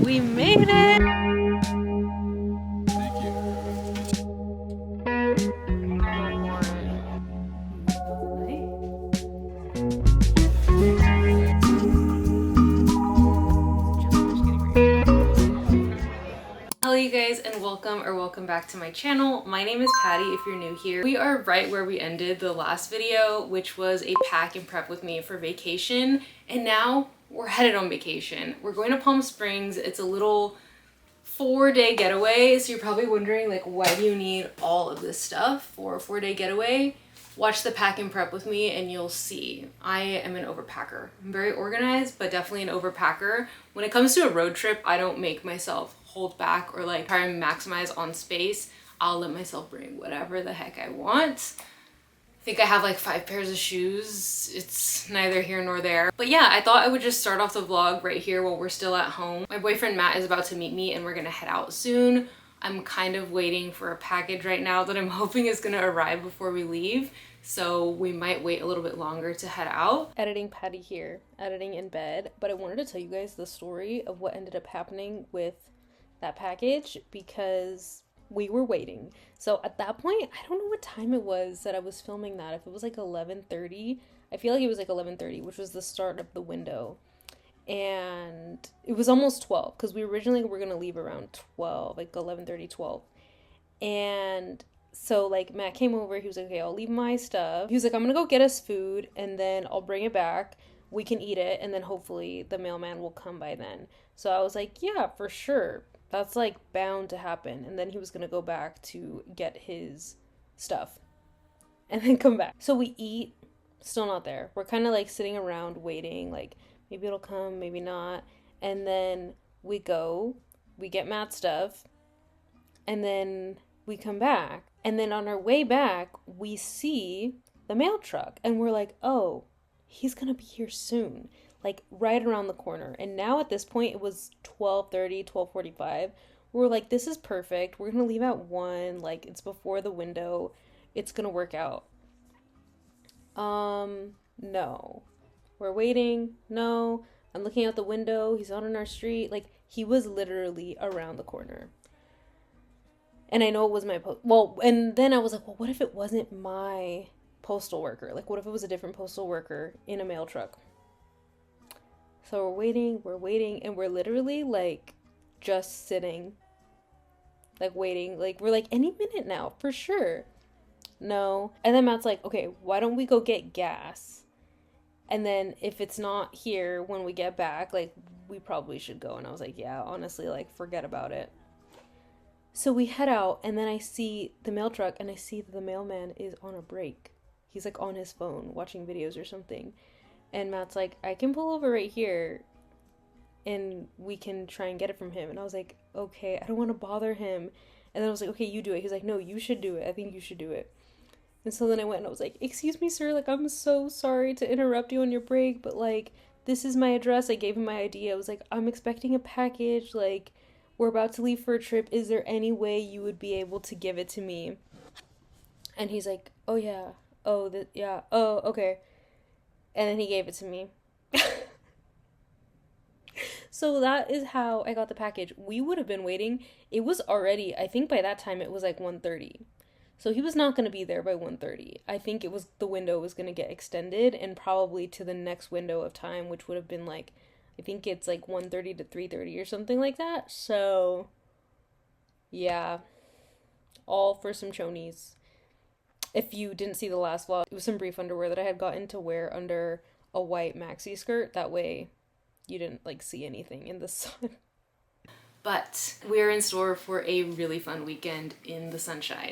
We made it! Thank you. Hello you guys, and welcome back to my channel. My name is Patty if you're new here. We are right where we ended the last video, which was a pack and prep with me for vacation, and now we're headed on vacation. We're going to Palm Springs. It's a little 4-day getaway, so you're probably wondering, like, why do you need all of this stuff for a 4-day getaway? Watch the pack and prep with me and you'll see. I am an overpacker. I'm very organized, but definitely an overpacker. When it comes to a road trip, I don't make myself hold back or like try and maximize on space. I'll let myself bring whatever the heck I want. I think I have like 5 pairs of shoes. It's neither here nor there. But yeah, I thought I would just start off the vlog right here while we're still at home. My boyfriend Matt is about to meet me and we're gonna head out soon. I'm kind of waiting for a package right now that I'm hoping is gonna arrive before we leave. So we might wait a little bit longer to head out. Editing Patty here, editing in bed. But I wanted to tell you guys the story of what ended up happening with that package because we were waiting. So at that point, I don't know what time it was that I was filming that. If it was like 11:30, I feel like it was like 11:30, which was the start of the window. And it was almost 12 because we originally were going to leave around 12, like 11:30, 12. And so like Matt came over, he was like, okay, I'll leave my stuff. He was like, I'm going to go get us food and then I'll bring it back. We can eat it and then hopefully the mailman will come by then. So I was like, yeah, for sure. That's like bound to happen. And then he was going to go back to get his stuff and then come back. So we eat, still not there. We're kind of like sitting around waiting, like maybe it'll come, maybe not. And then we go, we get Matt's stuff, and then we come back. And then on our way back, we see the mail truck and we're like, oh, he's going to be here soon. Like right around the corner. And now at this point, it was 12:30, 12:45. We're like, this is perfect. We're going to leave at 1. Like, it's before the window. It's going to work out. No. We're waiting. No. I'm looking out the window. He's not on our street. Like, he was literally around the corner. And I know it was my and then I was like, well, what if it wasn't my postal worker? Like, what if it was a different postal worker in a mail truck? So we're waiting, and we're literally, like, just sitting, like, waiting. Like, we're like, any minute now, for sure. No. And then Matt's like, okay, why don't we go get gas? And then if it's not here when we get back, like, we probably should go. And I was like, yeah, honestly, like, forget about it. So we head out, and then I see the mail truck, and I see that the mailman is on a break. He's, like, on his phone, watching videos or something. And Matt's like, I can pull over right here and we can try and get it from him. And I was like, okay, I don't want to bother him. And then I was like, okay, you do it. He's like, no, you should do it. I think you should do it. And so then I went and I was like, excuse me, sir. Like, I'm so sorry to interrupt you on your break, but like, this is my address. I gave him my ID. I was like, I'm expecting a package. Like, we're about to leave for a trip. Is there any way you would be able to give it to me? And he's like, oh yeah. Oh, yeah. Oh, okay. And then he gave it to me. So that is how I got the package. We would have been waiting. It was already, I think by that time it was like 1:30. So he was not going to be there by 1:30. I think it was the window was going to get extended and probably to the next window of time, which would have been like, I think it's like 1:30 to 3:30 or something like that. So yeah, all for some chonies. If you didn't see the last vlog, it was some brief underwear that I had gotten to wear under a white maxi skirt. That way you didn't like see anything in the sun. But we're in store for a really fun weekend in the sunshine.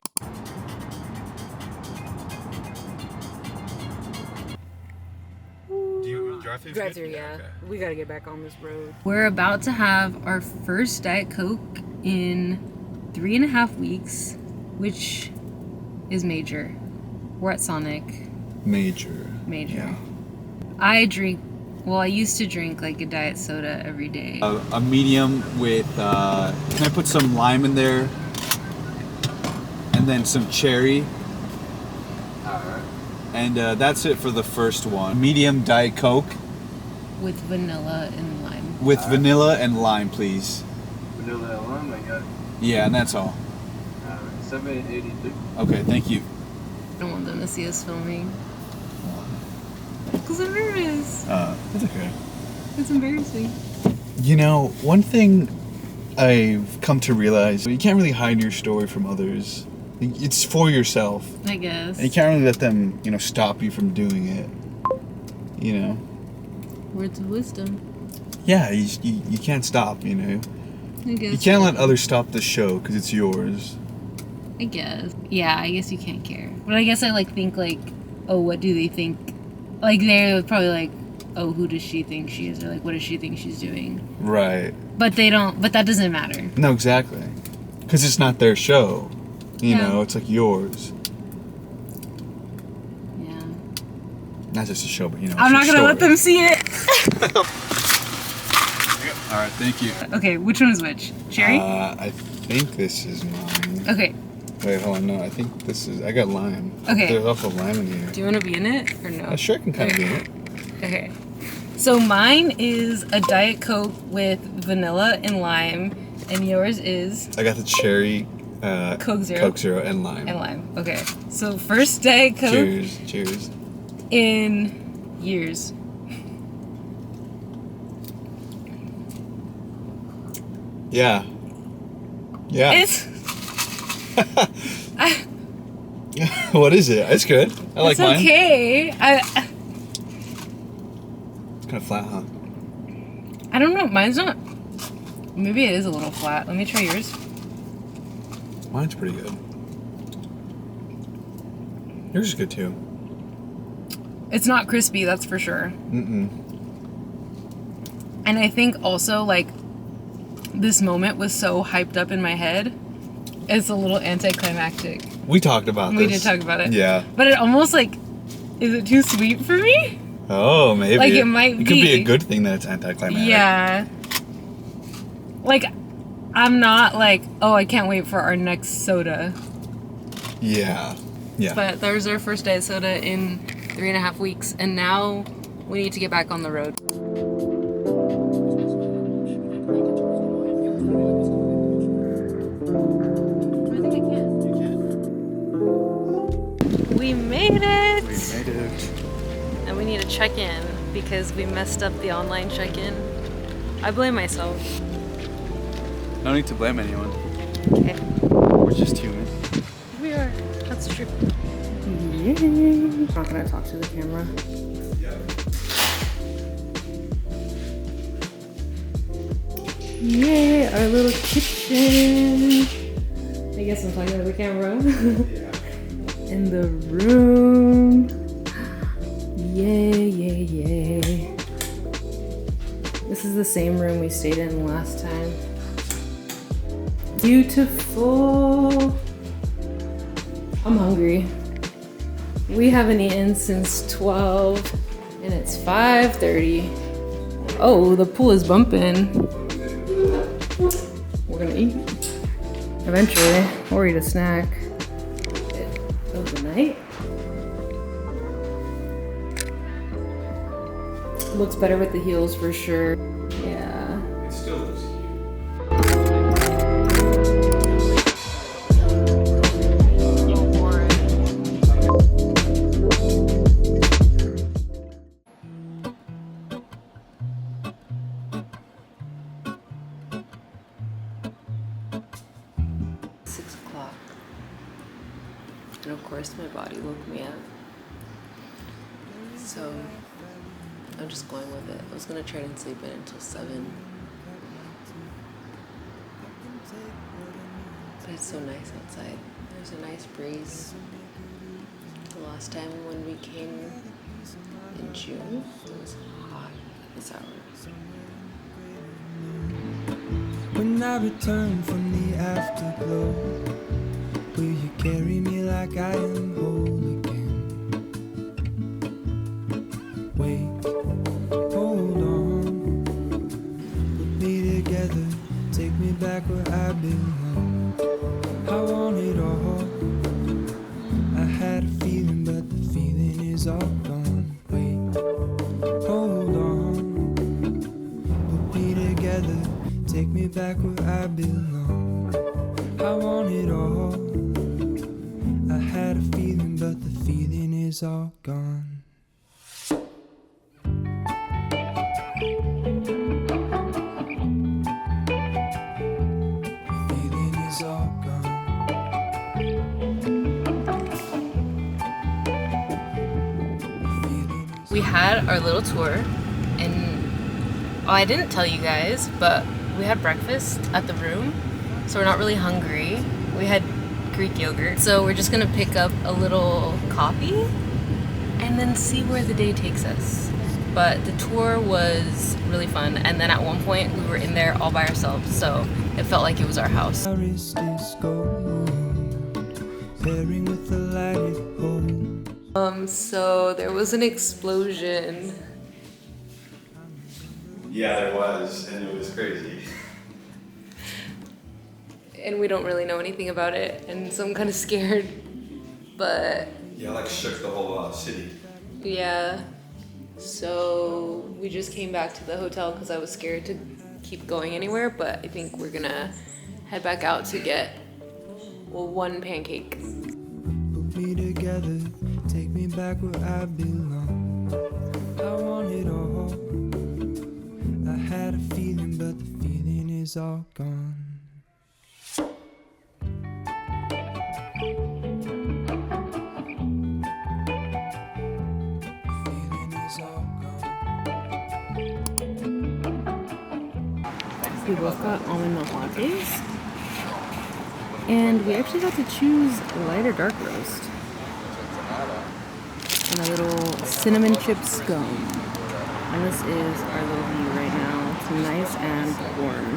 Do you drive through? Drive through, yeah. Okay. We gotta get back on this road. We're about to have our first Diet Coke in 3.5 weeks, which is major. We're at Sonic. Major. Yeah. I used to drink like a diet soda every day. A medium with, can I put some lime in there? And then some cherry. Alright. And that's it for the first one. Medium Diet Coke. With vanilla and lime. with vanilla and lime, please. Vanilla and lime, I got. Yeah, and that's all. $7.82. Okay, thank you. I don't want them to see us filming. Because I'm nervous. It's okay. It's embarrassing. You know, one thing I've come to realize, you can't really hide your story from others. It's for yourself. I guess. And you can't really let them, stop you from doing it. You know? Words of wisdom. Yeah, you can't stop, I guess. You can't let others stop the show because it's yours. I guess. Yeah, I guess you can't care. But I guess I think oh, what do they think? They're probably oh, who does she think she is? Or what does she think she's doing? Right. But they don't, but that doesn't matter. No, exactly. Because it's not their show. You Yeah. know, it's yours. Yeah. Not just a show, but I'm not gonna let them see it. All right, thank you. Okay, which one is which? Cherry? I think this is mine. Okay. Wait, hold on. No, I think this is. I got lime. Okay. There's also lime in here. Do you want to be in it or no? I sure can kind of be in it. Okay. So mine is a Diet Coke with vanilla and lime, and yours is I got the cherry, Coke Zero. Coke Zero, and lime. And lime. Okay. So first Diet Coke Cheers. in years. Yeah. Yeah. It's What is it? It's good. I like it's mine. okay. It's kind of flat, huh? I don't know. Mine's not. Maybe it is a little flat. Let me try yours. Mine's pretty good. Yours is good too. It's not crispy, that's for sure. Mm-mm. And I think also this moment was so hyped up in my head. It's a little anticlimactic. We talked about this. We did talk about it. Yeah. But it almost is it too sweet for me? Oh, maybe. It might be. It could be a good thing that it's anticlimactic. Yeah. I'm not oh, I can't wait for our next soda. Yeah. Yeah. But there's our first diet soda in 3.5 weeks, and now we need to get back on the road. We made it! And we need to check in because we messed up the online check-in. I blame myself. No need to blame anyone. Okay. We're just human. We are. That's true. I'm not gonna talk to the camera. Yay, our little kitchen. I guess I'm talking to the camera. In the room. Yay. This is the same room we stayed in last time. Beautiful. I'm hungry. We haven't eaten since 12 and it's 5:30. Oh, the pool is bumping. We're gonna eat eventually, or eat a snack. Of the night. Looks better with the heels for sure. Yeah. It still looks cute. 6 o'clock. And of course my body woke me up. So I'm just going with it. I was gonna try and sleep in until 7. But it's so nice outside. There's a nice breeze. The last time when we came in June, it was hot this hour. When I return from the afterglow, will you carry me like I am whole again? Wait, hold on, put me together, take me back where I belong. I want it all. I had a feeling, but the feeling is all gone. Wait, hold on, put me back where I belong. I want it all. I had a feeling, but the feeling is all gone. The feeling is all gone. The feeling is We had our little tour, and I didn't tell you guys, but we had breakfast at the room, so we're not really hungry. We had Greek yogurt, so we're just gonna pick up a little coffee and then see where the day takes us. But the tour was really fun, and then at one point we were in there all by ourselves, so it felt like it was our house. my wrist is gold, pairing with the light it holds. So there was an explosion. Yeah, there was, and it was crazy. And we don't really know anything about it, and so I'm kind of scared. But Yeah, like shook the whole city. yeah, so we just came back to the hotel because I was scared to keep going anywhere, but I think we're gonna head back out to get, well, one pancake. Put me together, take me back where I belong. I want it all. I had a feeling, but the feeling is all gone. The feeling is all gone. We both got almond milk lattes, and we actually got to choose light or dark roast. And a little cinnamon chip scone. And this is our little view right now. It's nice and warm.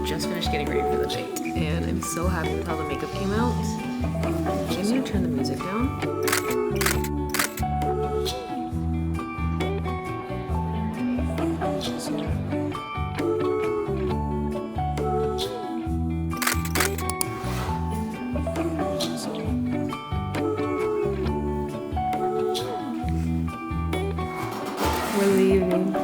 Just finished getting ready for the night, and I'm so happy with how the makeup came out. I'm gonna turn the music down. We're leaving.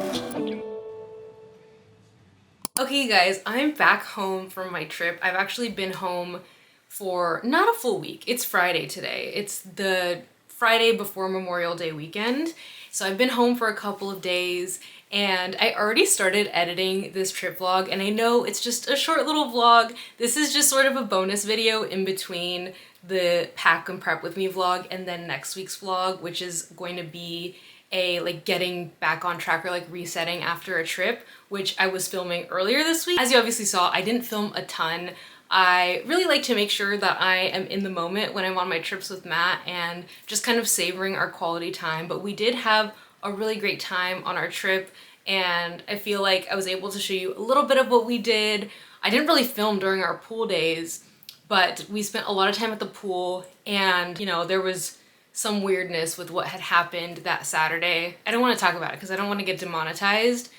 Okay, you guys, I'm back home from my trip. I've actually been home for not a full week. It's Friday today. It's the Friday before Memorial Day weekend. So I've been home for a couple of days, and I already started editing this trip vlog, and I know it's just a short little vlog. This is just sort of a bonus video in between the pack and prep with me vlog and then next week's vlog, which is going to be a like getting back on track or like resetting after a trip, which I was filming earlier this week. As you obviously saw, I didn't film a ton. I really like to make sure that I am in the moment when I'm on my trips with Matt and just kind of savoring our quality time. But we did have a really great time on our trip, and I feel like I was able to show you a little bit of what we did. I didn't really film during our pool days, but we spent a lot of time at the pool, and you know, there was some weirdness with what had happened that Saturday. I don't want to talk about it because I don't want to get demonetized.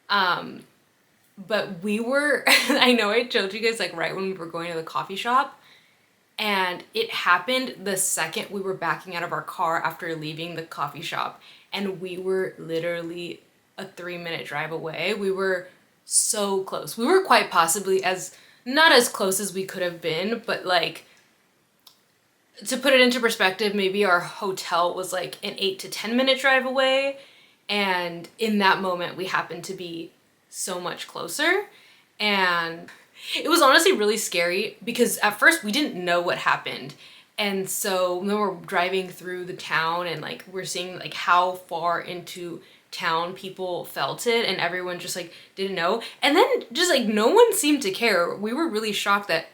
But we were, I know I told you guys like right when we were going to the coffee shop, and it happened the second we were backing out of our car after leaving the coffee shop, and we were literally a 3-minute drive away. We were so close. We were quite possibly not as close as we could have been, but like, to put it into perspective, maybe our hotel was like an 8 to 10 minute drive away, and in that moment we happened to be so much closer. And it was honestly really scary because at first we didn't know what happened, and so when we're driving through the town and like we're seeing like how far into town people felt it, and everyone just like didn't know, and then just like no one seemed to care. We were really shocked that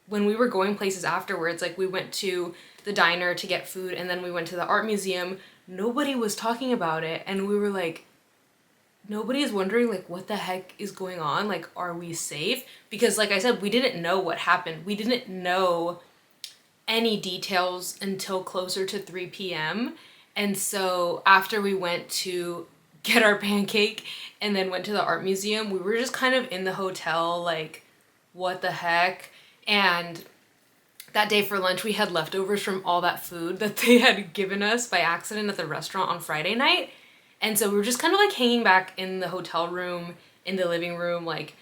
when we were going places afterwards, like we went to the diner to get food and then we went to the art museum, nobody was talking about it, and we were like, nobody is wondering like what the heck is going on, like are we safe? Because like I said, we didn't know what happened. We didn't know any details until closer to 3 p.m. And so after we went to get our pancake and then went to the art museum, we were just kind of in the hotel like, what the heck? And that day for lunch, we had leftovers from all that food that they had given us by accident at the restaurant on Friday night. And so we were just kind of like hanging back in the hotel room, in the living room, like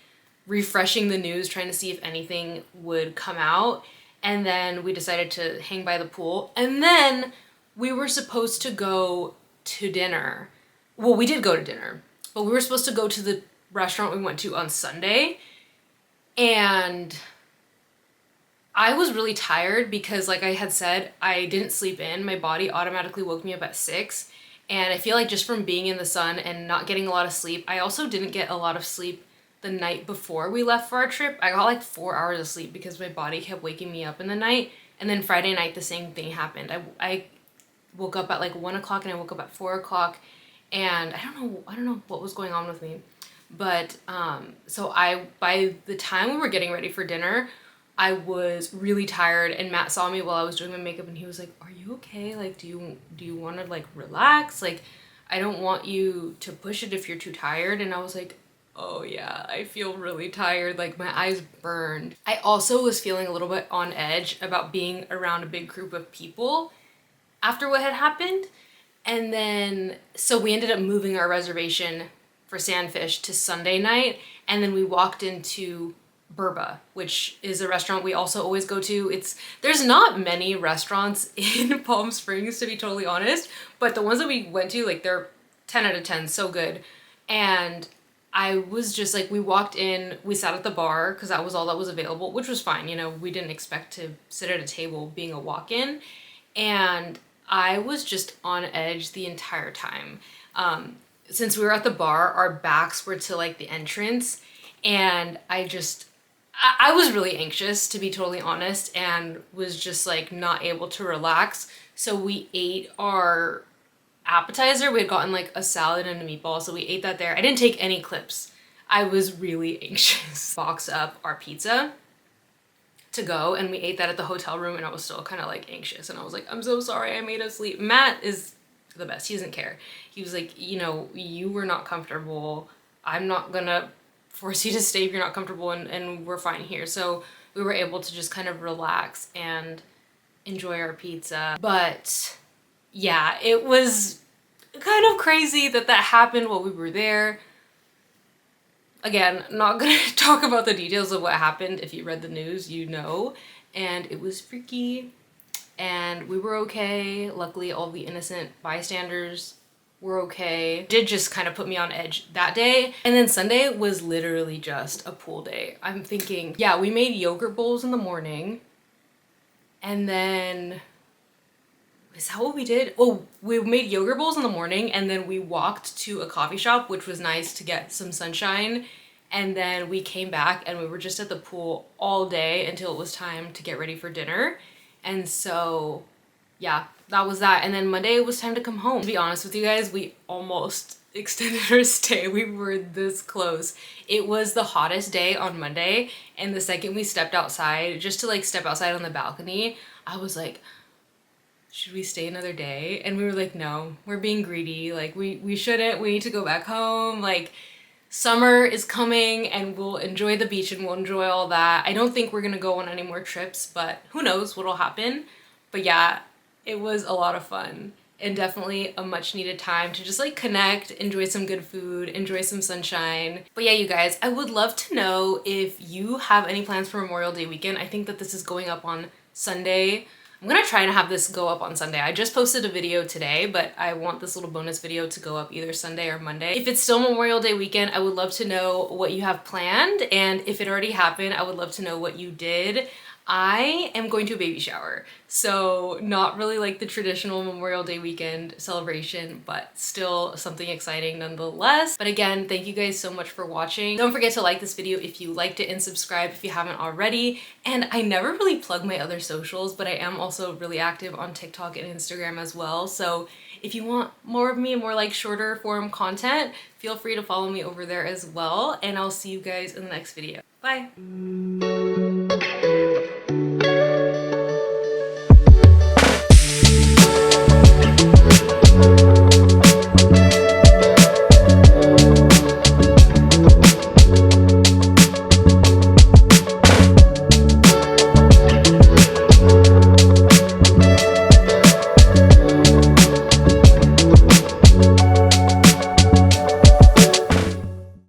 refreshing the news, trying to see if anything would come out. And then we decided to hang by the pool. And then we were supposed to go to dinner. Well, we did go to dinner, but we were supposed to go to the restaurant we went to on Sunday. And I was really tired because, like I had said, I didn't sleep in. My body automatically woke me up at 6. And I feel like just from being in the sun and not getting a lot of sleep, I also didn't get a lot of sleep the night before we left for our trip. I got like 4 hours of sleep because my body kept waking me up in the night. And then Friday night, the same thing happened. I woke up at like 1 o'clock and I woke up at 4 o'clock. And I don't know what was going on with me. But so by the time we were getting ready for dinner, I was really tired, and Matt saw me while I was doing my makeup and he was like, "Are you okay? Like, do you want to like relax? Like, I don't want you to push it if you're too tired." And I was like, "Oh yeah, I feel really tired. Like my eyes burned." I also was feeling a little bit on edge about being around a big group of people after what had happened. And then, so we ended up moving our reservation for Sandfish to Sunday night. And then we walked into Birba, which is a restaurant we also always go to. There's not many restaurants in Palm Springs, to be totally honest, but the ones that we went to, like, they're 10 out of 10, so good. And I was just like, we walked in, we sat at the bar because that was all that was available, which was fine. You know, we didn't expect to sit at a table being a walk-in. And I was just on edge the entire time. Since we were at the bar, our backs were to like the entrance, and I was really anxious, to be totally honest, and was just like not able to relax. So we ate our appetizer. We had gotten like a salad and a meatball, so we ate that there. I didn't take any clips. I was really anxious. Boxed up our pizza to go, and we ate that at the hotel room, and I was still kind of like anxious, and I was like, "I'm so sorry I made us sleep." Matt is the best. He doesn't care. He was like, "You know, you were not comfortable. I'm not gonna force you to stay if you're not comfortable, and we're fine here." So we were able to just kind of relax and enjoy our pizza. But yeah, it was kind of crazy that happened while we were there. Again, not gonna talk about the details of what happened. If you read the news, you know. And it was freaky, and we were okay. Luckily, all the innocent bystanders were okay. It did just kind of put me on edge that day. And then Sunday was literally just a pool day. I'm thinking, yeah, we made yogurt bowls in the morning. And then, is that what we did? Oh, we made yogurt bowls in the morning, and then we walked to a coffee shop, which was nice to get some sunshine. And then we came back and we were just at the pool all day until it was time to get ready for dinner. And so, yeah, that was that. And then Monday it was time to come home. To be honest with you guys, we almost extended our stay. We were this close. It was the hottest day on Monday, and the second we stepped outside, just to like step outside on the balcony, I was like, should we stay another day? And we were like, no, we're being greedy. Like we shouldn't. We need to go back home. Like, summer is coming and we'll enjoy the beach and we'll enjoy all that. I don't think we're gonna go on any more trips, but who knows what'll happen. But yeah, it was a lot of fun and definitely a much needed time to just like connect, enjoy some good food, enjoy some sunshine. But yeah, you guys, I would love to know if you have any plans for Memorial Day weekend. I think that this is going up on Sunday. I'm gonna try and have this go up on Sunday. I just posted a video today, but I want this little bonus video to go up either Sunday or Monday. If it's still Memorial Day weekend, I would love to know what you have planned, and if it already happened, I would love to know what you did. I am going to a baby shower, so not really like the traditional Memorial Day weekend celebration, but still something exciting nonetheless. But again, thank you guys so much for watching. Don't forget to like this video if you liked it and subscribe if you haven't already. And I never really plug my other socials, but I am also really active on TikTok and Instagram as well. So if you want more of me and more like shorter form content, feel free to follow me over there as well. And I'll see you guys in the next video. Bye.